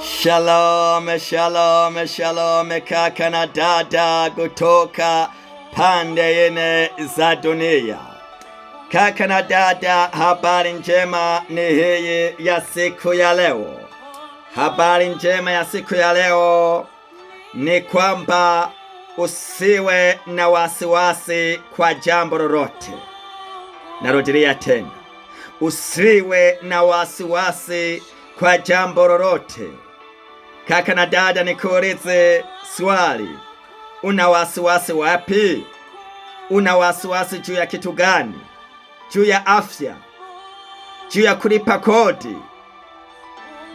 Shalom, shalom, shalom kaka na dada kutoka pande nne za dunia. Kaka na dada, habari njema ni hii ya siku ya leo. Habari njema ya siku ya leo ni kwamba usiwe na wasiwasi kwa jambo lolote. Narudia tena, usiwe na wasiwasi kwa jambo lolote. Kaka na dada, nikuulize swali, una wasiwasi wapi? Una wasiwasi juu ya kitu gani? Juu ya afya? Juu ya kulipa kodi?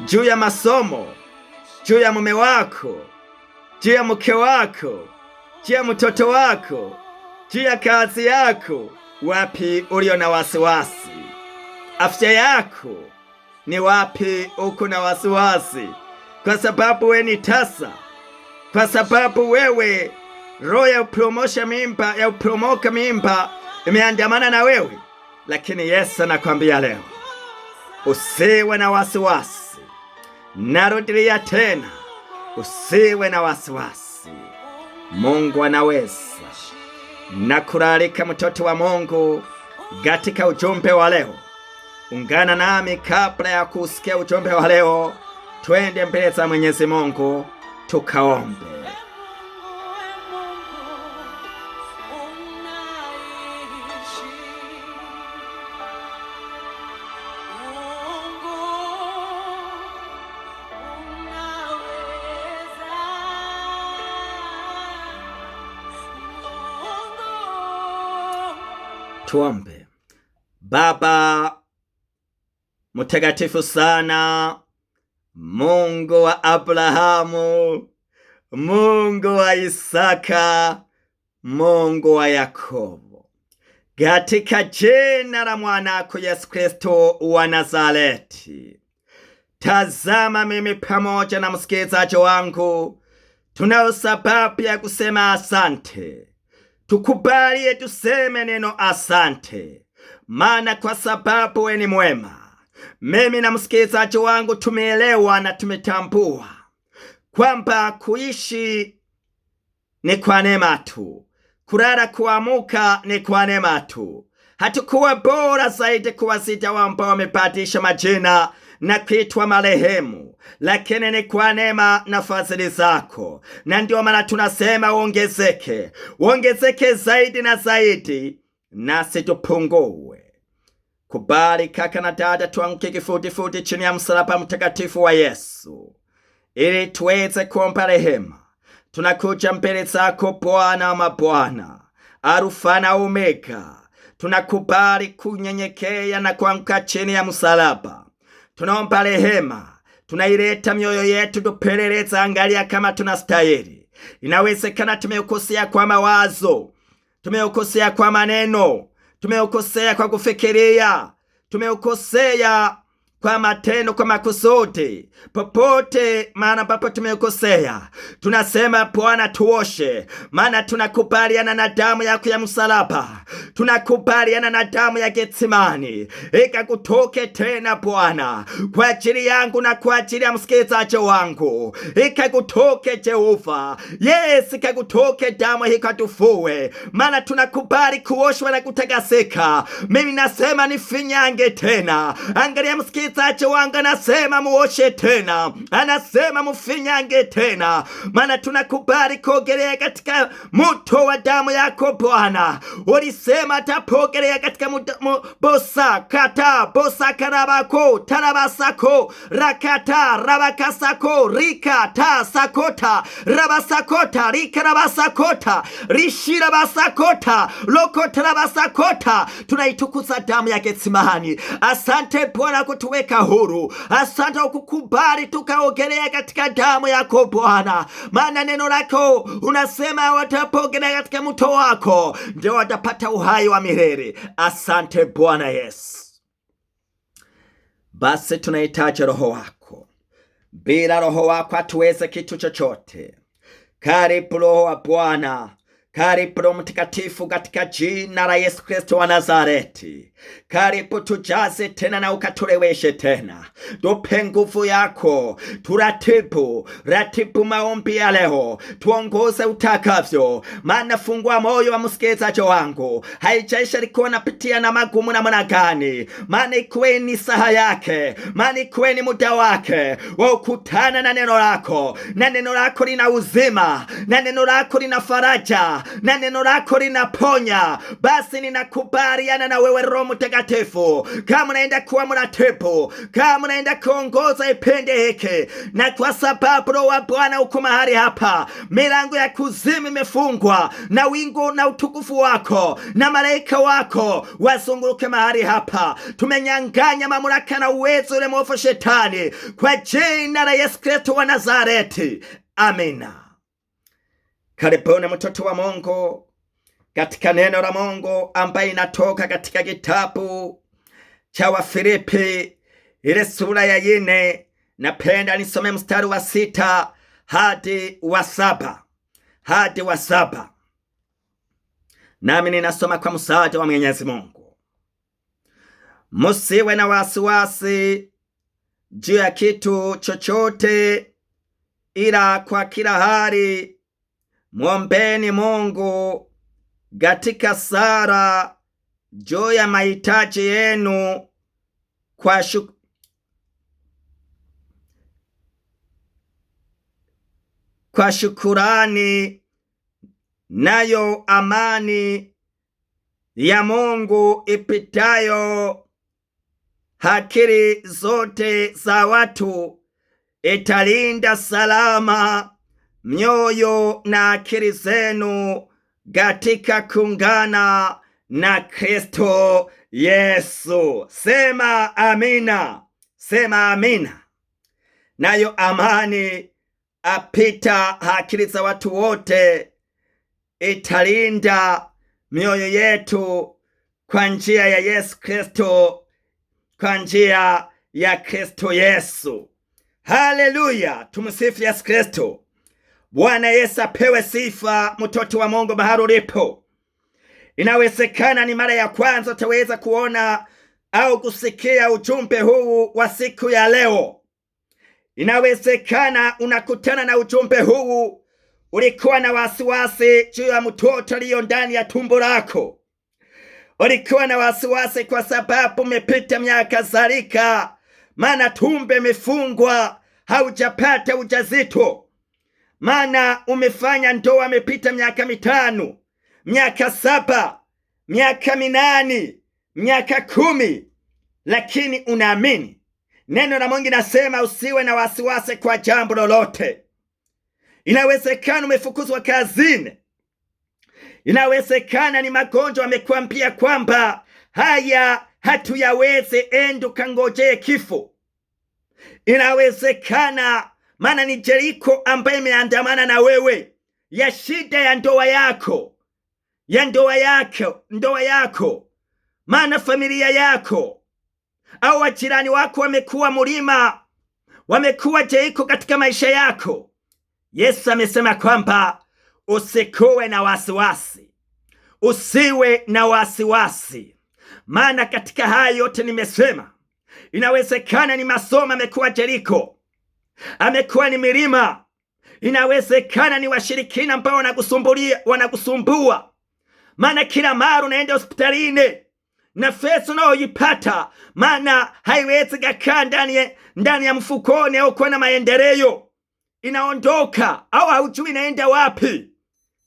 Juu ya masomo? Juu ya mume wako? Juu ya mke wako? Juu ya mtoto wako? Juu ya kazi yako? Wapi ulio na wasiwasi? Afya yako ni wapi uko na wasiwasi? Kwa sababu wewe ni tasa, kwa sababu wewe roho ya upromoka mimba imeandamana na wewe. Lakini Yesu anakwambia leo, usiwe na wasiwasi. Narudia tena, usiwe na wasiwasi. Mungu anaweza. Nakualika mtoto wa Mungu katika ujumbe wa leo. Ungana nami kabla ya kusikia ujumbe wa leo. Twende mbele za Mwenyezi Mungu tukaombe. Tuombe. Baba mtakatifu sana, Mungu wa Abrahamu, Mungu wa Isaka, Mungu wa Yakobo, katika jina la mwanako Yesu Kristo wa Nazareti, tazama mimi pamoja na msikilizaji wangu tunao sababu ya kusema asante. Tukubalie tuseme neno asante, maana kwa sababu wewe ni mwema. Mimi na msikilizaji wangu tumeelewa na tumetambua kwamba kuishi ni kwa neema tu, kulala kuamuka ni kwa neema tu. Hatukuwa bora zaidi kuwazidi ambao wamebadilisha majina na kuitwa marehemu, lakini ni kwa neema na fadhili zako. Na ndio maana tunasema uongezeke, uongezeke zaidi na zaidi, nasi tupungue. Kubali kaka na dada, tuanguke kifudifudi chini ya msalaba mtakatifu wa Yesu, ili tuweze kuomba rehema. Tunakuja mbele zako Bwana wa mabwana, Alfa na Omega. Tunakubali kunyenyekea na kuanguka chini ya msalaba. Tunaomba rehema, tunaileta mioyo yetu, tupeleleza, angalia kama tunastahili. Inawezekana tumeukosea kwa mawazo, tumeukosea kwa maneno, tumeukosea kwa kufikiria, tumeukosea kwa matendo, kwa makusudi. Popote maana papo tumeukosea, tunasema Bwana tuoshe, maana tunakubaliana na damu yako ya msalaba, tunakubaliana na damu ya Getsemani. Ikakutoke tena Bwana kwa ajili yangu na kwa ajili ya msikilizaji wangu. Ikakutoke Jehova, yes, ikakutoke damu ikatufue, maana tunakubali kuoshwa na kutakasika. Mimi nasema nifinyange tena. Angalia msikilizaji wangu anasema muoshe tena, anasema mufinyange tena, maana tunakubali kuogelea katika mto wa damu yako Bwana. Ulisema tapogelea katika bosa kata bosa karabako tarabasako rakata rabakasako rikata sakota rabasakota rikarabasakota rishirabasakota lokotarabasakota. Tunaitukuza damu ya Getsemani. Asante Bwana kutuweka huru. Asante kukubali tukaogelea katika damu yako Bwana, maana neno lako unasema watapogelea katika mto wako ndio watapata uhai wa milele. Asante Bwana Yesu. Basi tunahitaji roho wako. Bila roho wako hatuweze kitu chochote. Karibu roho wa Bwana, Karibu Roho Mtakatifu katika jina la Yesu Kristo wa Nazareti. Karibu tujaze tena na ukatuleweshe tena. Tupe nguvu yako. Ratibu maombi ya leo. Tuongoze utakavyo. Maana fungua moyo wa msikilizaji wangu. Haijaisha likuwa napitia na magumu na namna gani. Maana ikuwe ni saha yake. Maana ikuwe ni muda wake wa kukutana na neno lako. Na neno lako lina uzima. Na neno lako lina faraja. Na neno lako linaponya. Basi ninakubaliana na wewe Roho Mtakatifu, kama unaenda kuwa mratibu, kama unaenda kuongoza ipende hiki, na kwa sababu Roho wa Bwana uko mahali hapa, milango ya kuzimu imefungwa, na wingu na utukufu wako na malaika wako wazunguruke mahali hapa. Tumenyang'anya mamlaka na uwezo ule mwovu shetani kwa jina la Yesu Kristo wa Nazareti. Amina. Karibuni mtoto wa Mungu katika neno la Mungu ambaye inatoka katika kitabu cha Wafilipi ile sura ya 4. Napenda nisome mstari wa 6 hadi wa 7. Nami ninasoma kwa msaada wa Mwenyezi Mungu. Musiwe na wasiwasi juu ya kitu chochote, ila kwa kila hali mwombeni Mungu katika sala juu ya mahitaji yenu kwa shukurani, nayo amani ya Mungu ipitayo akili zote za watu italinda salama mioyo na akili zenu katika kuungana na Kristo Yesu. Sema amina. Sema amina. Nayo amani apita akili za watu wote italinda mioyo yetu kwa njia ya Yesu Kristo, kwa njia ya Kristo Yesu. Haleluya, tumsifu Yesu Kristo. Bwana Yesu apewe sifa. Mtoto wa Mungu mahali ulipo, inawezekana ni mara ya kwanza utaweza kuona au kusikia ujumbe huu wa siku ya leo. Inawezekana unakutana na ujumbe huu, ulikuwa na wasiwasi juu ya mtoto aliyo ndani ya tumbo lako. Ulikuwa na wasiwasi kwa sababu umepita miaka zalika, maana tumbo imefungwa, haujapata ujauzito. Maana umefanya ndoa, amepita miaka 5, miaka 7, miaka 8, miaka 10, lakini unaamini neno la Mungu nasema usiwe na wasiwasi kwa jambo lolote. Inawezekana umefukuzwa kazini. Inawezekana ni magonjwa amekwambia kwamba haya hatuyaweze, endo kangoje kifo. Inawezekana maana ni Jeriko ambaye imeandamana na wewe, ya shida ya ndoa yako, maana familia yako au wajirani wako wamekuwa mulima, wamekuwa Jeriko katika maisha yako. Yesu amesema kwamba usikuwe na wasiwasi, usiwe na wasiwasi, maana katika haya yote nimesema. Inawezekana ni masomo amekuwa Jeriko, amekuwa ni milima. Inawezekana ni washirikina ambao wanakusumbua, maana kila mara unaenda hospitalini na pesa unayoipata, maana haiwezi kukaa ndani ya mfukoni au kuwa na maendeleo, inaondoka au haujui inaenda wapi.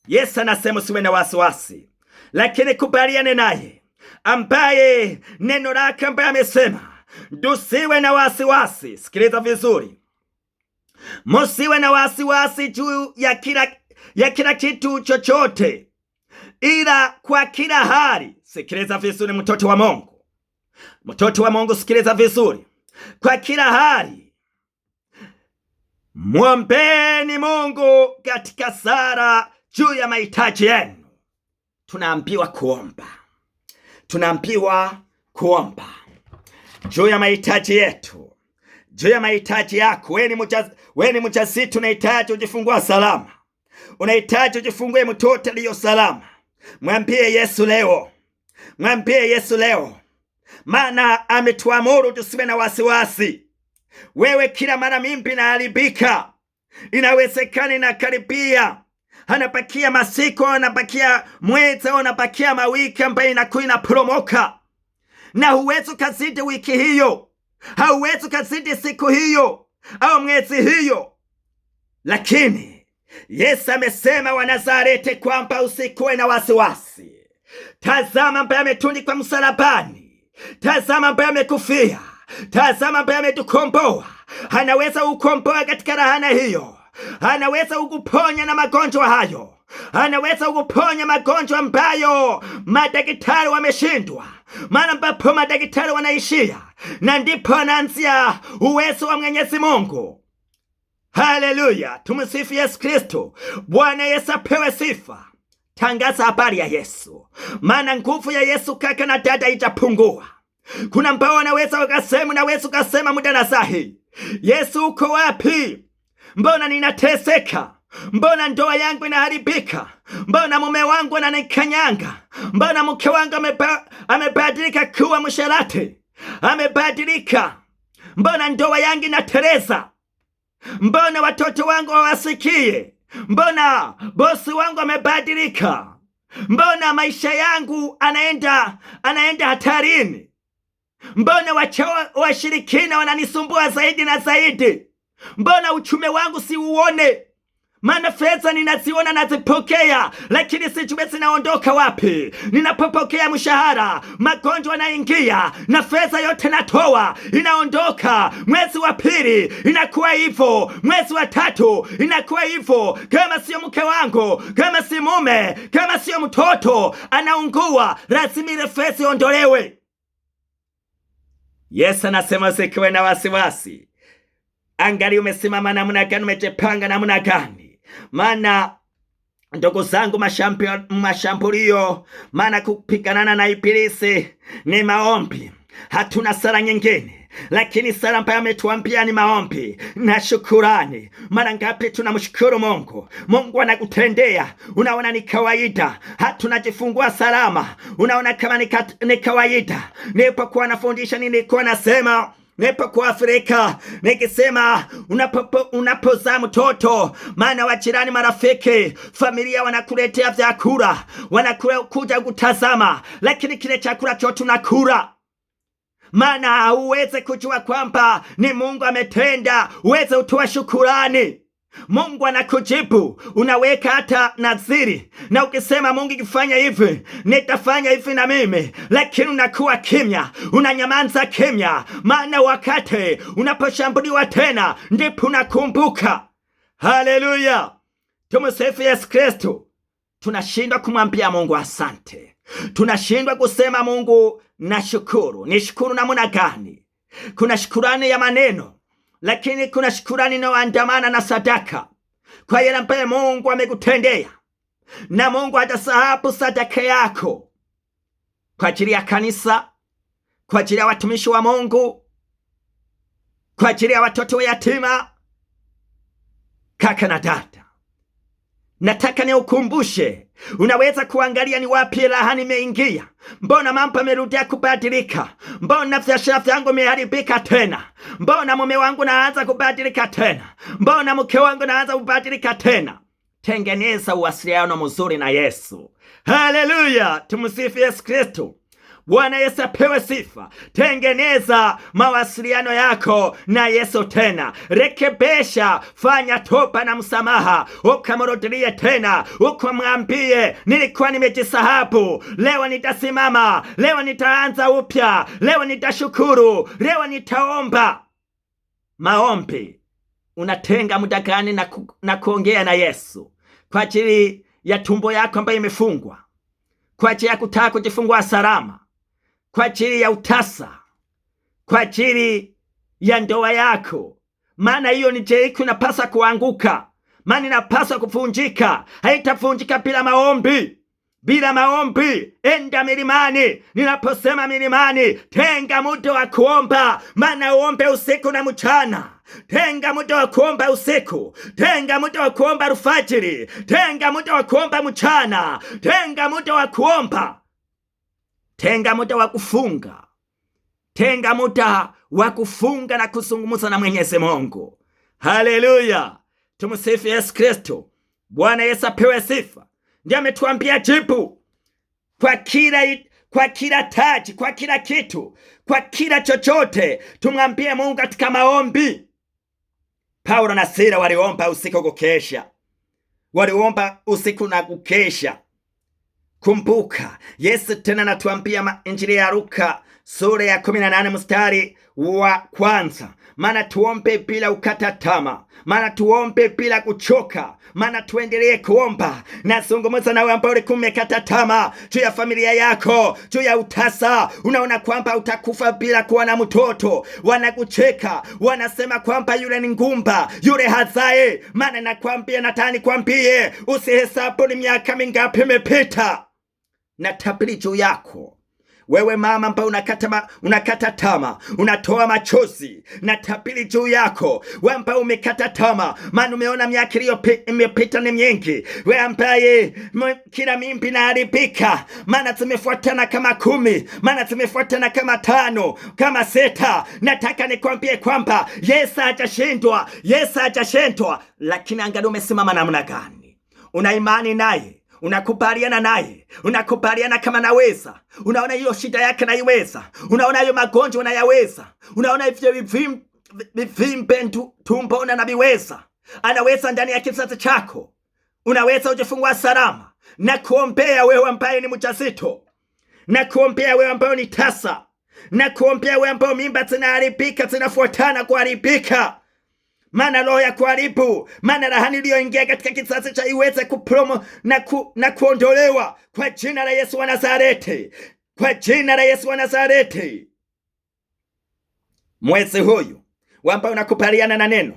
Yesu anasema usiwe na wasiwasi, lakini kubaliane naye ambaye neno lake ambaye amesema tusiwe na wasiwasi. Sikiliza vizuri, musiwe na wasiwasi juu ya kila kitu chochote, ila kwa kila hali. Sikiliza vizuri mtoto wa Mungu, sikiliza vizuri. Kwa kila hali mwombeni Mungu katika sala juu ya mahitaji yenu. Tunaambiwa kuomba juu ya mahitaji yetu, juu ya mahitaji yako. Wewe ni mjazito, unahitaji ujifungua salama. unahitaji ujifungue mtoto aliyo salama, mwambie Yesu leo, mwambie Yesu leo, maana ametuamuru tusiwe na wasiwasi. Wewe kila mara mimbi inaharibika, inawezekana inakaribia, anapakia masiku, anapakia mwezi, anapakia mawiki ambayo inakuwa inaporomoka, na huwezi ukazidi wiki hiyo, hauwezi ukazidi siku hiyo au mwezi hiyo. Lakini Yesu amesema wa Nazareti kwamba usikuwe na wasiwasi. Tazama ambaye ametundikwa msalabani, tazama ambaye amekufia, tazama ambaye ametukomboa. Anaweza kukomboa katika rahana hiyo, anaweza kukuponya na magonjwa hayo, anaweza kukuponya magonjwa ambayo madaktari wameshindwa, maana ambapo madaktari wanaishia na ndipo anaanzia uwezo wa Mwenyezi Mungu. Haleluya, tumsifu Yesu Kristo. Bwana Yesu apewe sifa. Tangaza habari ya Yesu, maana nguvu ya Yesu kaka na dada itapungua. Kuna ambao wanaweza ukasema muda na sahi, Yesu uko wapi? Mbona ninateseka? Mbona ndoa yangu inaharibika? Mbona mume wangu ananikanyanga? Mbona mke wangu amebadilika kuwa msherati? Amebadilika. Mbona ndoa yangu inatereza? Mbona watoto wangu hawasikie? Mbona bosi wangu amebadilika? Mbona maisha yangu anaenda hatarini? Mbona washirikina wananisumbua zaidi na zaidi? Mbona uchumi wangu siuone? Maana fedha ninaziona nazipokea, lakini sijui zinaondoka wapi. Ninapopokea mshahara, magonjwa yanaingia na fedha yote natoa inaondoka. Mwezi wa pili inakuwa hivyo, mwezi wa tatu inakuwa hivyo. Kama sio mke wangu, kama si mume, kama sio mtoto anaungua, lazima ile fedha iondolewe. Yesu anasema usikiwe na wasiwasi. Angalia umesimama namna gani, umejipanga namna gani. Maana ndugu zangu, mashambulio, maana kupiganana na ibilisi ni maombi. Hatuna sala nyingine, lakini sala ambayo ametuambia ni maombi na shukurani. Mara ngapi tunamshukuru Mungu, Mungu anakutendea, unaona ni kawaida. Hatunajifungua salama, unaona kama ni kawaida. Nilipokuwa nafundisha nilikuwa nasema, nipo Afrika nikisema unapozaa mtoto, maana wajirani, marafiki, familia wanakuletea vyakula, wanakuja kutazama, lakini kile chakula chote unakula. Maana uweze kujua kwamba ni Mungu ametenda, uweze utoa shukurani. Mungu anakujibu, unaweka hata nadhiri, na ukisema Mungu ikifanya hivi nitafanya hivi na mimi, lakini unakuwa kimya, unanyamaza kimya, maana wakati unaposhambuliwa tena ndipo unakumbuka. Haleluya, tumsifu Yesu Kristo. Tunashindwa kumwambia Mungu asante, tunashindwa kusema Mungu nashukuru. Nishukuru namna gani? Kuna shukurani ya maneno, lakini kuna shukurani inayoandamana na sadaka kwa yale ambaye Mungu amekutendea. Na Mungu hatasahau sadaka yako kwa ajili ya kanisa, kwa ajili ya watumishi wa Mungu, kwa ajili ya watoto yatima. Kaka na dada, nataka niukumbushe, unaweza kuangalia ni wapi lahani imeingia. Mbona mambo yamerudia kubadilika? Mbona biashara yangu imeharibika tena? Mbona mume wangu naanza kubadilika tena? Mbona mke wangu naanza kubadilika tena? Tengeneza uwasiliano mzuri na Yesu. Haleluya, tumsifu Yesu Kristo. Bwana Yesu apewe sifa. Tengeneza mawasiliano yako na Yesu tena. Rekebesha, fanya toba na msamaha, ukamrudilie tena, ukamwambie nilikuwa nimejisahau, leo nitasimama, leo nitaanza upya, leo nitashukuru, leo nitaomba. Maombi, unatenga muda gani na kuongea na Yesu kwa ajili ya tumbo yako ambayo imefungwa, kwa ajili ya kutaka kujifungua salama, kwa ajili ya utasa, kwa ajili ya ndoa yako? Maana hiyo ni jericho inapaswa kuanguka, maana inapaswa kuvunjika. Haitavunjika bila maombi. Bila maombi, enda milimani. Ninaposema milimani, tenga muda wa kuomba, maana uombe usiku na mchana. tenga muda wa kuomba usiku, tenga muda wa kuomba alfajiri, tenga muda wa kuomba mchana, tenga muda wa kuomba, tenga muda wa kufunga, tenga muda wa kufunga na kuzungumza na Mwenyezi Mungu. Haleluya, tumsifu Yesu Kristo. Bwana Yesu apewe sifa. Ndiye ametuambia jibu kwa kila taji, kwa kila kitu, kwa kila chochote tumwambie Mungu katika maombi. Paulo na Sila waliomba usiku kukesha, waliomba usiku na kukesha. Kumbuka Yesu tena natuambia Injili ya Luka sura ya 18 mstari wa kwanza, maana tuombe bila ukata tamaa, maana tuombe bila kuchoka, maana tuendelee kuomba. Nazungumza nawe ambao ulikuwa umekata tamaa juu ya familia yako, juu ya utasa. Unaona kwamba utakufa bila kuwa na mtoto, wanakucheka, wanasema kwamba yule ni ngumba, yule hazae. Maana nakwambia, nataka nikwambie, usihesabu ni miaka mingapi imepita. Natabiri juu yako wewe mama ambao unakata tamaa, unatoa machozi. Natabiri juu yako wewe ambao umekata tamaa, maana umeona miaka imepita ni mingi. Wewe ambaye kila mimbi inaharibika, maana tumefuatana kama 10, maana tumefuatana kama 5, kama 6. Nataka nikwambie kwamba Yesu hajashindwa, Yesu hajashindwa. Lakini angalia umesimama namna gani, una imani naye, unakubaliana naye, unakubaliana kama naweza. Unaona hiyo shida yake naiweza, unaona hiyo magonjwa nayaweza, unaona hivyo vivimbe tumbo naviweza. Anaweza ndani ya kizazi chako, unaweza ujifungua salama. Na kuombea wewe ambaye ni mjazito, na kuombea wewe ambaye ni tasa, na kuombea wewe ambaye mimba zinaharibika, zinafuatana kuharibika. Maana roho ya kuharibu, maana rahani iliyoingia katika kizazi cha iweze kupromo na kuondolewa kwa jina la Yesu wa Nazareti, kwa jina la Yesu wa Nazareti. Mwezi huyu wamba unakubaliana na neno,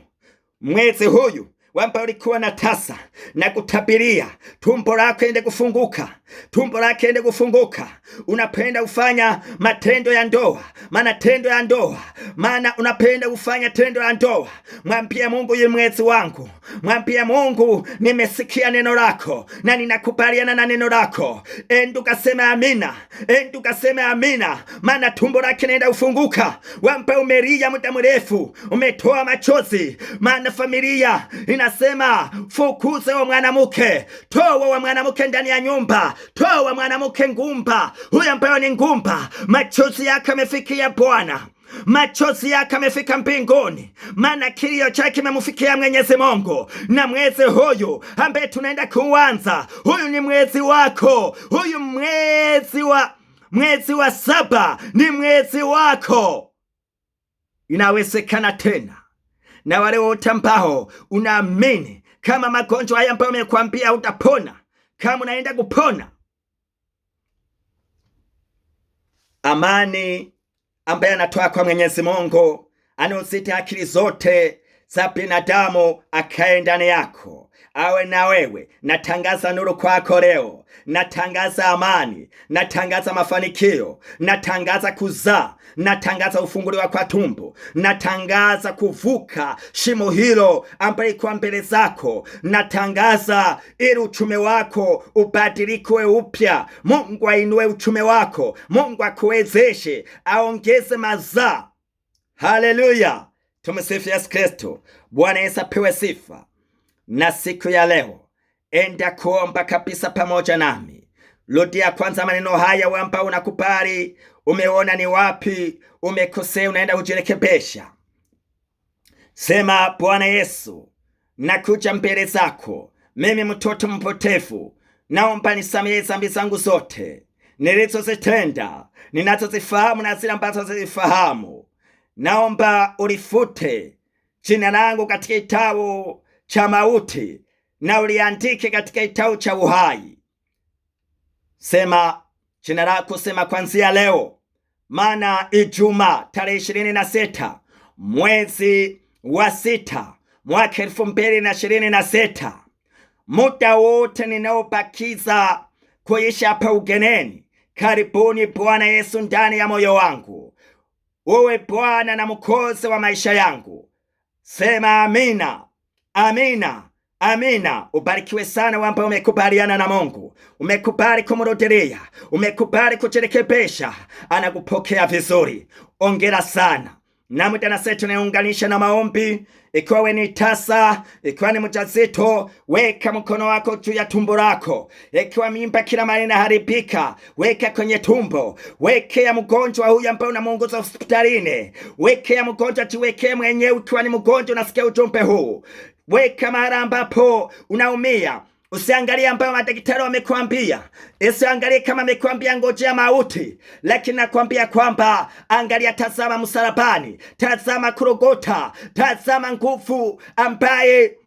mwezi huyu wamba ulikuwa na tasa na kutabiria tumbo lako ende kufunguka, tumbo lako ende kufunguka. Unapenda ufanya matendo ya ndoa, maana tendo ya ndoa, maana unapenda ufanya tendo ya ndoa. Mwambie Mungu, ye mwezi wangu. Mwambie Mungu, nimesikia neno lako na ninakubaliana na neno lako. Endu kaseme amina, endu kaseme amina, maana tumbo lako nenda ufunguka. Wamba umelia muda mrefu, umetoa machozi, maana familia inasema fukuze wa mwanamke, toa wa mwanamke ndani ya nyumba, toa wa mwanamke ngumba. Huyu ambaye ni ngumba, machozi yake yamefikia Bwana, machozi yake yamefika mbinguni, maana kilio chake kimemfikia Mwenyezi Mungu. Na mwezi huyu ambaye tunaenda kuanza, huyu ni mwezi wako, huyu mwezi wa 7 ni mwezi wako. Inawezekana tena. Na wale wote ambao unaamini kama magonjwa haya ambayo umekwambia utapona, kama unaenda kupona, amani ambaye anatoa kwa Mwenyezi Mungu, anaozita akili zote za binadamu akae ndani yako, awe na wewe. Natangaza nuru kwako leo, natangaza amani, natangaza mafanikio, natangaza kuzaa, natangaza ufunguliwa kwa tumbo, natangaza kuvuka shimo hilo ambaye kwa mbele zako, natangaza ili uchumi wako ubadilikwe upya. Mungu ainue uchumi wako, Mungu akuwezeshe, aongeze mazao. Haleluya, tumsifu Yesu Kristo. Bwana Yesu apewe sifa. Na siku ya leo enda kuomba kabisa pamoja nami. Rudia kwanza maneno haya, wamba unakubali, umeona ni wapi umekosea, unaenda kujirekebisha. Sema, Bwana Yesu, nakuja mbele zako, mimi mtoto mpotevu, naomba nisamehe dhambi zangu zote nilizozitenda, ninazozifahamu na zile ambazo sizifahamu. Naomba ulifute jina langu katika kitabu cha mauti na uliandike katika kitabu cha uhai. Sema jina lako, sema kuanzia leo, maana Ijumaa tarehe 26 mwezi wa 6 mwaka 2026, muda wote ninaobakiza kuishi hapa ugeneni, karibuni Bwana Yesu ndani ya moyo wangu. Uwe Bwana na Mwokozi wa maisha yangu. Sema amina, amina, amina. Ubarikiwe sana wewe ambaye umekubaliana na Mungu, umekubali kumrudilia, umekubali kujirekebisha. Anakupokea vizuri. Ongera sana. Nami tena sasa tunaunganisha na maombi. Ikiwa we ni tasa, ikiwa ni mjazito, weka mkono wako juu ya tumbo lako. Ikiwa mimba kila mara inaharibika, weka kwenye tumbo. Wekea mgonjwa huyu ambaye unamuongoza hospitalini. Wekea mgonjwa, jiwekee mwenyewe ikiwa ni mgonjwa unasikia ujumbe huu. Weka mahali ambapo unaumia. Usiangalie ambayo madaktari wamekwambia. Usiangalie kama amekwambia ngojea mauti. Lakini nakwambia kwamba angalia, tazama msalabani, tazama Golgotha, tazama nguvu ambaye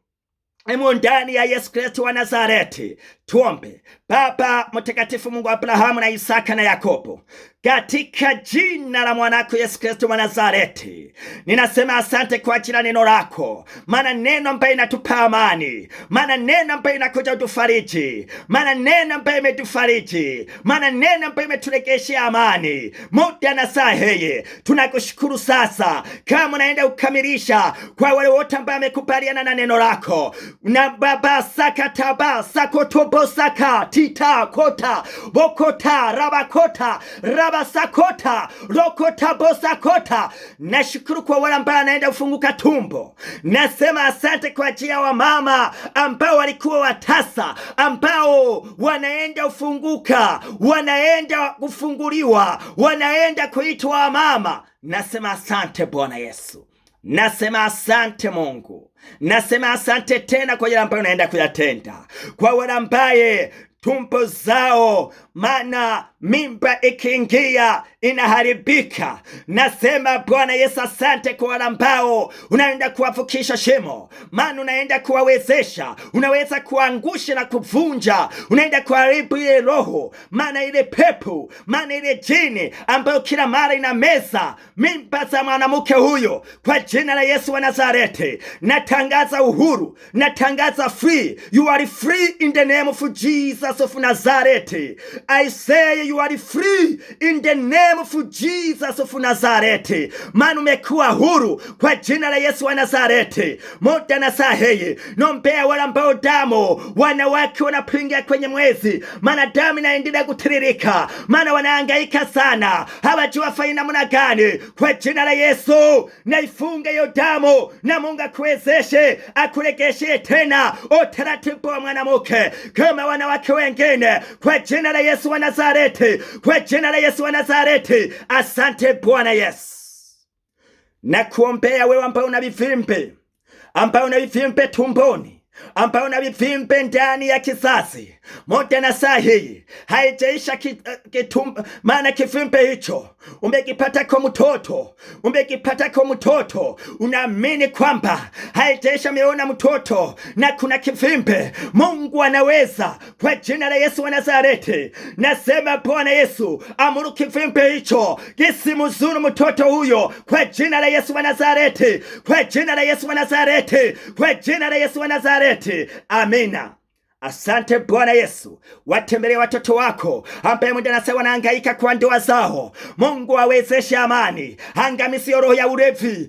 imo ndani ya Yesu Kristo wa Nazareti. Tuombe. Baba mtakatifu, Mungu wa Abrahamu na Isaka na Yakobo, katika jina la mwanako Yesu Kristo wa Nazareti, ninasema asante kwa ajili ya neno lako, maana neno ambaye inatupa amani, maana neno ambaye inakuja utufariji, maana neno ambaye imetufariji, maana neno ambaye imeturegeshea amani muda na saa hii. Tunakushukuru sasa kama unaenda ukamilisha kwa wale wote ambao wamekubaliana na neno lako. Na baba sakataba sakotobo saka tita kota bokota rabakota rabasakota rokota bosakota. Nashukuru kwa wale ambao anaenda kufunguka tumbo. Nasema asante kwa ajili ya wamama ambao walikuwa watasa, ambao wanaenda kufunguka, wanaenda kufunguliwa, wanaenda kuitwa mama. Nasema asante Bwana Yesu. Nasema asante Mungu. Nasema asante tena kwa yale ambayo unaenda kuyatenda kwa wale ambaye tumbo zao, maana mimba ikiingia inaharibika. Nasema Bwana Yesu asante kwa wale ambao unaenda kuwavukisha shimo, maana unaenda kuwawezesha, unaweza kuangusha na kuvunja, unaenda kuharibu ile roho, maana ile pepo, maana ile jini ambayo kila mara inameza mimba za mwanamke huyo. Kwa jina la Yesu wa Nazareti natangaza uhuru, natangaza free. You are free in the name of Jesus of Nazareth. I say you are free in the name of Jesus of Nazareth. Maana umekuwa huru kwa jina la Yesu wa Nazareti. Muda na saa hii nombea wala ambao damu, wanawake wanapinga kwenye mwezi, maana damu inaendelea kutiririka, maana wanahangaika sana, hawajui wafanye namna gani. Kwa jina la Yesu naifunga hiyo damu, na Mungu akuwezeshe, akuregeshe tena utaratibu wa mwanamke kama wanawake wengine. Kwa jina la Yesu wa Nazareti, kwa jina la Yesu wa Nazareti. Asante Bwana Yesu. Na kuombea wewe ambao una vivimbe, ambao una vivimbe tumboni, ambao una vivimbe ndani ya kizazi, muda na saa hii haijaisha maana kivimbe hicho umekipata kwa mtoto, umekipata kwa mtoto, unaamini kwamba haijaisha meona mtoto na kuna kivimbe. Mungu anaweza kwa jina la Yesu wa Nazareti. Nasema Bwana Yesu, amuru kivimbe hicho kisimuzuru mtoto huyo kwa jina la Yesu wa Nazareti, kwa jina la Yesu wa Nazareti, kwa jina la Yesu wa Nazareti. Amina. Asante Bwana Yesu. Watembelee watoto wako ambaye muda na saa wanahangaika kwa ndoa zao. Mungu awezeshe amani. Angamiza roho ya ulevi,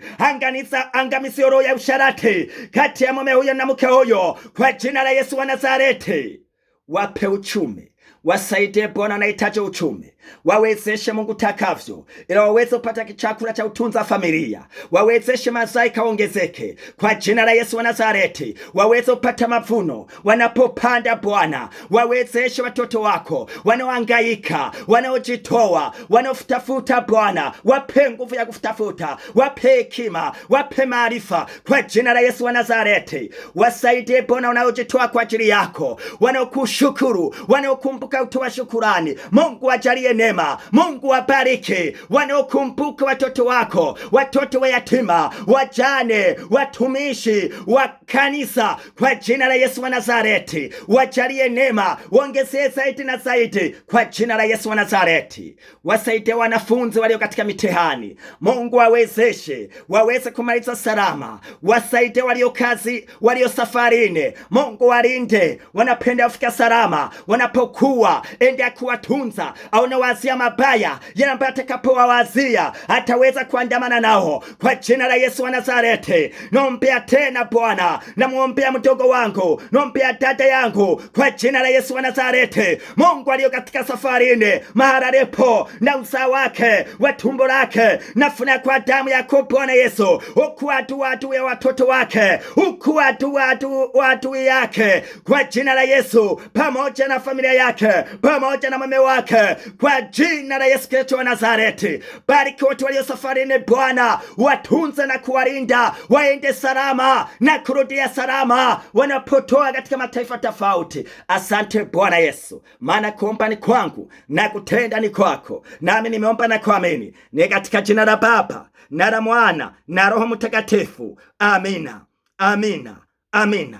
angamiza roho ya usharati kati ya mume huyo na mke huyo kwa jina la Yesu wa Nazareti. Wape uchumi, wasaidie Bwana anahitaji uchumi. Wawezeshe Mungu takavyo, ila waweze kupata chakula cha utunza familia. Wawezeshe mazao kaongezeke kwa jina la Yesu wa Nazareti. Waweze kupata mavuno wanapopanda Bwana. Wawezeshe watoto wako wanaohangaika, wanaojitoa, wanaotafuta Bwana. Wape nguvu ya kutafuta, wape hekima, wape maarifa kwa jina la Yesu wa Nazareti. Wasaidie Bwana wanaojitoa kwa ajili yako, wanaokushukuru, wanaokumbuka utoa shukurani. Mungu ajalie neema, Mungu abariki wanaokumbuka watoto wako, watoto wa yatima, wajane, watumishi wa kanisa kwa jina la Yesu wa Nazareti. Wajalie neema, waongezee zaidi na zaidi kwa jina la Yesu wa Nazareti. Wasaidie wanafunzi walio katika mitihani, Mungu awezeshe waweze kumaliza salama. Wasaidie walio kazi, walio safarini, Mungu walinde wanapenda kufika salama. Wanapokuwa ende kuwatunza au wanaowazia mabaya, yale ambayo atakapowawazia ataweza kuandamana nao kwa jina la Yesu wa Nazareti. Naombea tena Bwana, namwombea mdogo wangu, naombea dada yangu kwa jina la Yesu wa Nazareti. Mungu aliyo katika safarini, mahali alipo na uzao wake wa tumbo lake, nafuna kwa damu yako Bwana Yesu, ukuadua adui ya watoto wake, ukuadua adui yake kwa jina la Yesu, pamoja na familia yake, pamoja na mume wake kwa jina la Yesu Kristo wa Nazareti. Bariki wote walio safarini Bwana, watunze na kuwalinda, waende salama na kurudia salama wanapotoa katika mataifa tofauti. Asante Bwana Yesu, maana kuomba ni kwangu na kutenda ni kwako, nami nimeomba na kuamini, ni katika jina la Baba na la Mwana na Roho Mtakatifu. Amina, amina, amina.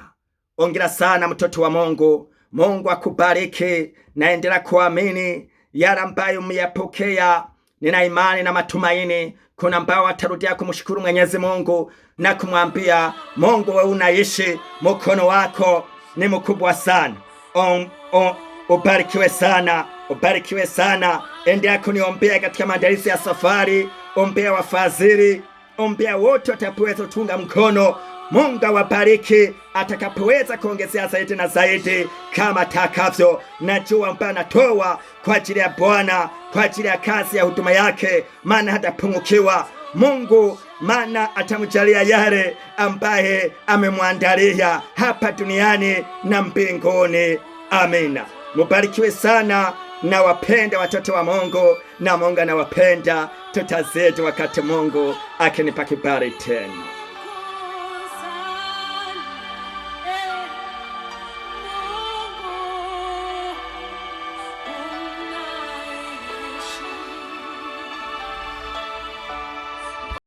Ongera sana mtoto wa Mungu. Mungu akubariki, naendelea kuamini yale ambayo umeyapokea. Nina imani na matumaini kuna ambao watarudia kumshukuru Mwenyezi Mungu na kumwambia Mungu, wewe unaishi, mkono wako ni mkubwa sana. Ubarikiwe sana, ubarikiwe sana. Endelea kuniombea katika maandalizi ya safari, ombea wafadhili, ombea wote watapoweza kutunga mkono. Mungu awabariki atakapoweza kuongezea zaidi na zaidi kama takavyo. Najua ambaye anatoa kwa ajili ya Bwana, kwa ajili ya kazi ya huduma yake, maana hatapungukiwa. Mungu maana atamjalia yale ambaye amemwandalia hapa duniani na mbinguni. Amina. Mubarikiwe sana. Na wapenda watoto wa Mungu, na Mungu anawapenda. Tutazidi wakati Mungu akinipa kibali tena.